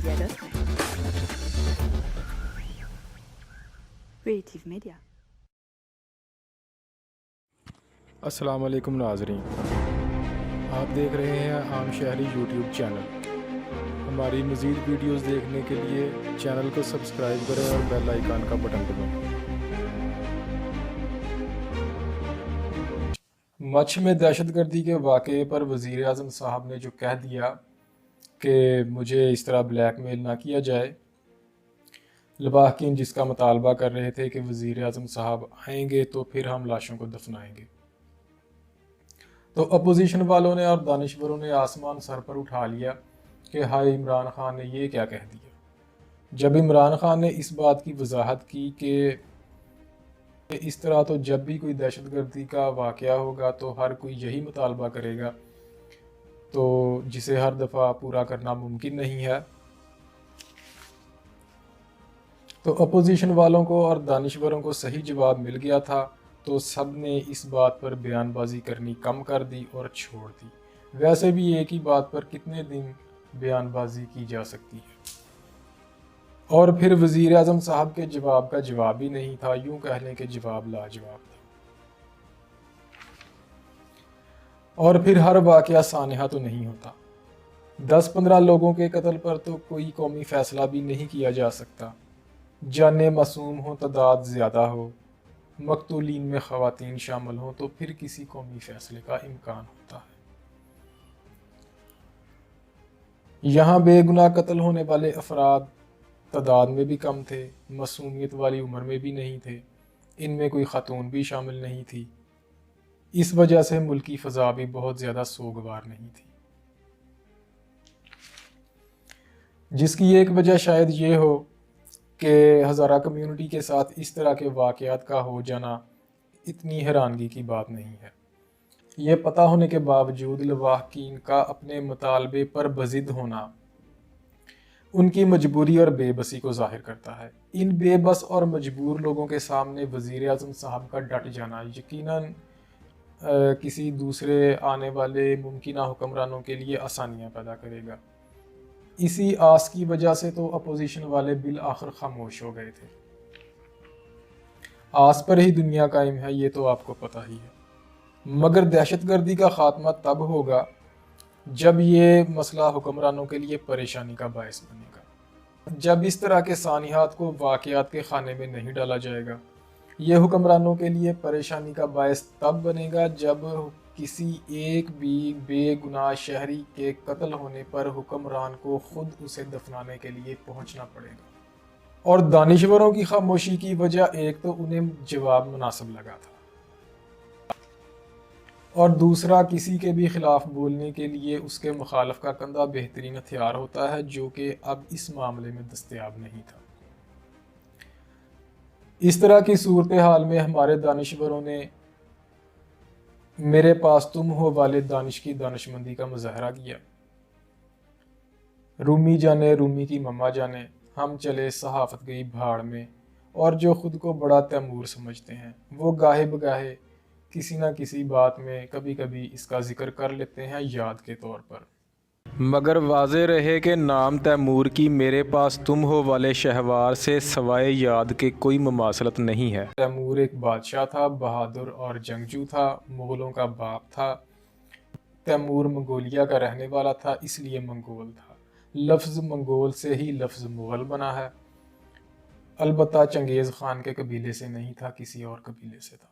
creativemedia.net. Creative Media. السلام علیکم ناظرین، آپ دیکھ رہے ہیں عام شہری یوٹیوب چینل۔ ہماری مزید ویڈیوز دیکھنے کے لیے چینل کو سبسکرائب کریں اور بیل آئیکن کا بٹن دبائیں۔ مچھ میں دہشت گردی کے واقعے پر وزیر اعظم صاحب نے جو کہہ دیا کہ مجھے اس طرح بلیک میل نہ کیا جائے، لواحقین جس کا مطالبہ کر رہے تھے کہ وزیر اعظم صاحب آئیں گے تو پھر ہم لاشوں کو دفنائیں گے، تو اپوزیشن والوں نے اور دانشوروں نے آسمان سر پر اٹھا لیا کہ ہائے عمران خان نے یہ کیا کہہ دیا۔ جب عمران خان نے اس بات کی وضاحت کی کہ اس طرح تو جب بھی کوئی دہشت گردی کا واقعہ ہوگا تو ہر کوئی یہی مطالبہ کرے گا، تو جسے ہر دفعہ پورا کرنا ممکن نہیں ہے، تو اپوزیشن والوں کو اور دانشوروں کو صحیح جواب مل گیا تھا، تو سب نے اس بات پر بیان بازی کرنی کم کر دی اور چھوڑ دی۔ ویسے بھی ایک ہی بات پر کتنے دن بیان بازی کی جا سکتی ہے، اور پھر وزیر اعظم صاحب کے جواب کا جواب ہی نہیں تھا، یوں کہہ لیں کہ جواب لاجواب تھا۔ اور پھر ہر واقعہ سانحہ تو نہیں ہوتا، 10-15 لوگوں کے قتل پر تو کوئی قومی فیصلہ بھی نہیں کیا جا سکتا، جانیں معصوم ہوں، تعداد زیادہ ہو، مقتولین میں خواتین شامل ہوں، تو پھر کسی قومی فیصلے کا امکان ہوتا ہے۔ یہاں بے گناہ قتل ہونے والے افراد تعداد میں بھی کم تھے، معصومیت والی عمر میں بھی نہیں تھے، ان میں کوئی خاتون بھی شامل نہیں تھی، اس وجہ سے ملکی فضا بھی بہت زیادہ سوگوار نہیں تھی، جس کی ایک وجہ شاید یہ ہو کہ ہزارہ کمیونٹی کے ساتھ اس طرح کے واقعات کا ہو جانا اتنی حیرانگی کی بات نہیں ہے۔ یہ پتہ ہونے کے باوجود لواحقین کا اپنے مطالبے پر بضد ہونا ان کی مجبوری اور بے بسی کو ظاہر کرتا ہے۔ ان بے بس اور مجبور لوگوں کے سامنے وزیر اعظم صاحب کا ڈٹ جانا یقیناً کسی دوسرے آنے والے ممکنہ حکمرانوں کے لیے آسانیاں پیدا کرے گا۔ اسی آس کی وجہ سے تو اپوزیشن والے بالآخر خاموش ہو گئے تھے۔ آس پر ہی دنیا قائم ہے، یہ تو آپ کو پتہ ہی ہے، مگر دہشت گردی کا خاتمہ تب ہوگا جب یہ مسئلہ حکمرانوں کے لیے پریشانی کا باعث بنے گا۔ جب اس طرح کے سانحات کو واقعات کے خانے میں نہیں ڈالا جائے گا، یہ حکمرانوں کے لیے پریشانی کا باعث تب بنے گا جب کسی ایک بھی بے گناہ شہری کے قتل ہونے پر حکمران کو خود اسے دفنانے کے لیے پہنچنا پڑے گا۔ اور دانشوروں کی خاموشی کی وجہ ایک تو انہیں جواب مناسب لگا تھا، اور دوسرا کسی کے بھی خلاف بولنے کے لیے اس کے مخالف کا کندھا بہترین ہتھیار ہوتا ہے، جو کہ اب اس معاملے میں دستیاب نہیں تھا۔ اس طرح کی صورتحال میں ہمارے دانشوروں نے میرے پاس تم ہو والے دانش کی دانشمندی کا مظاہرہ کیا۔ رومی جانے رومی کی مما جانے، ہم چلے صحافت گئی بھاڑ میں، اور جو خود کو بڑا تیمور سمجھتے ہیں وہ گاہے بگاہے کسی نہ کسی بات میں کبھی کبھی اس کا ذکر کر لیتے ہیں یاد کے طور پر، مگر واضح رہے کہ نام تیمور کی میرے پاس تم ہو والے شہوار سے سوائے یاد کے کوئی مماثلت نہیں ہے۔ تیمور ایک بادشاہ تھا، بہادر اور جنگجو تھا، مغلوں کا باپ تھا۔ تیمور منگولیا کا رہنے والا تھا، اس لیے منگول تھا۔ لفظ منگول سے ہی لفظ مغل بنا ہے، البتہ چنگیز خان کے قبیلے سے نہیں تھا، کسی اور قبیلے سے تھا۔